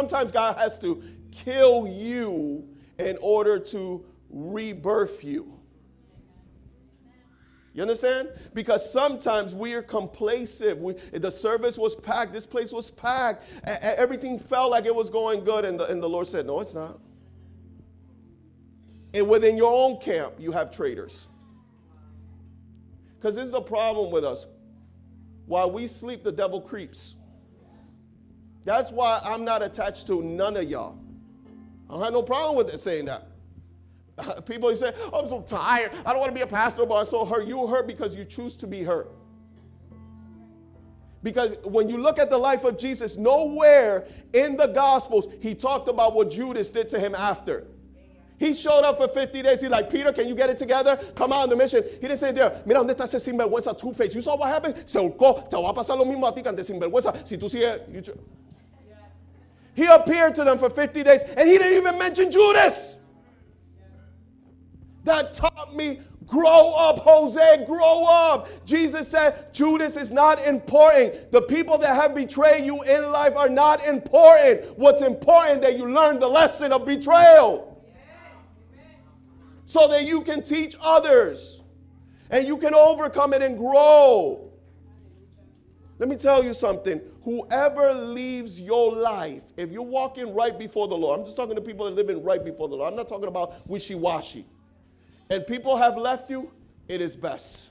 Sometimes God has to kill you in order to rebirth you. You understand? Because sometimes we are complacent. The service was packed. This place was packed. Everything felt like it was going good. And the Lord said, no, it's not. And within your own camp, you have traitors. Because this is the problem with us. While we sleep, the devil creeps. That's why I'm not attached to none of y'all. I don't have no problem with it saying that. People say, oh, I'm so tired. I don't want to be a pastor, but I'm so hurt. You were hurt because you choose to be hurt. Because when you look at the life of Jesus, nowhere in the Gospels he talked about what Judas did to him after. He showed up for 50 days. He's like, Peter, can you get it together? Come on the mission. He didn't say there, mira, ¿dónde está ese sinvergüenza Two-Face? You saw what happened? Se ahorcó. Te va a pasar lo mismo a ti, cante sinvergüenza. Si tú sigues... He appeared to them for 50 days, and he didn't even mention Judas. That taught me, grow up, Jose, grow up. Jesus said, Judas is not important. The people that have betrayed you in life are not important. What's important that you learn the lesson of betrayal. So that you can teach others. And you can overcome it and grow. Let me tell you something. Whoever leaves your life, if you're walking right before the Lord, I'm just talking to people that are living right before the Lord. I'm not talking about wishy-washy. And people have left you, it is best.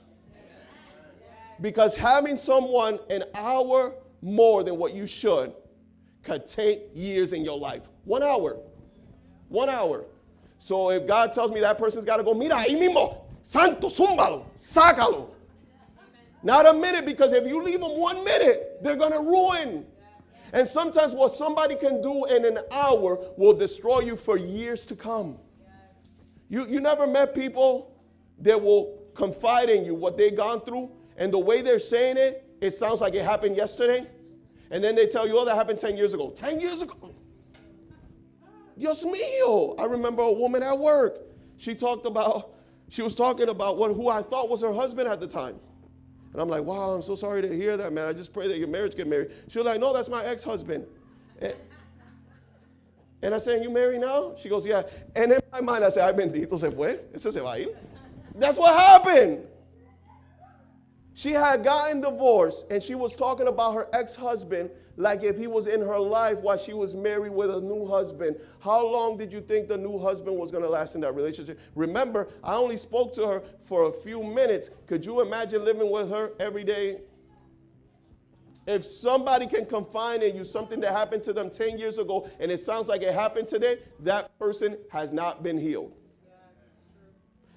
Because having someone an hour more than what you should could take years in your life. 1 hour. 1 hour. So if God tells me that person's got to go, mira, ahí mismo, santo, zúmbalo, sácalo. Not a minute, because if you leave them 1 minute, they're going to ruin. And sometimes what somebody can do in an hour will destroy you for years to come. You never met people that will confide in you what they've gone through, and the way they're saying it, it sounds like it happened yesterday. And then they tell you, oh, that happened 10 years ago. 10 years ago? Dios mío. I remember a woman at work. She was talking about who I thought was her husband at the time. And I'm like, wow, I'm so sorry to hear that, man. I just pray that your marriage get married. She was like, no, that's my ex-husband. And I said, you married now? She goes, yeah. And in my mind, I said, ay, bendito se fue. Ese se va a ir. That's what happened. She had gotten divorced, and she was talking about her ex-husband like if he was in her life while she was married with a new husband. How long did you think the new husband was going to last in that relationship? Remember, I only spoke to her for a few minutes. Could you imagine living with her every day? If somebody can confide in you something that happened to them 10 years ago and it sounds like it happened today, that person has not been healed.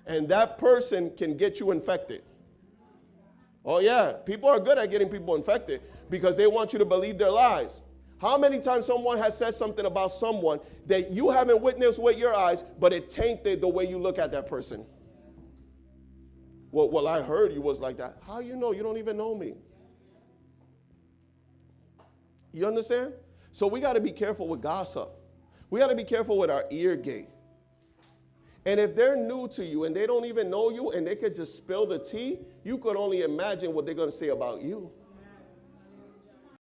And that person can get you infected. Oh, yeah. People are good at getting people infected because they want you to believe their lies. How many times someone has said something about someone that you haven't witnessed with your eyes, but it tainted the way you look at that person? Well, I heard you was like that. How you know? You don't even know me. You understand? So we got to be careful with gossip. We got to be careful with our ear gate. And if they're new to you and they don't even know you and they could just spill the tea, you could only imagine what they're going to say about you.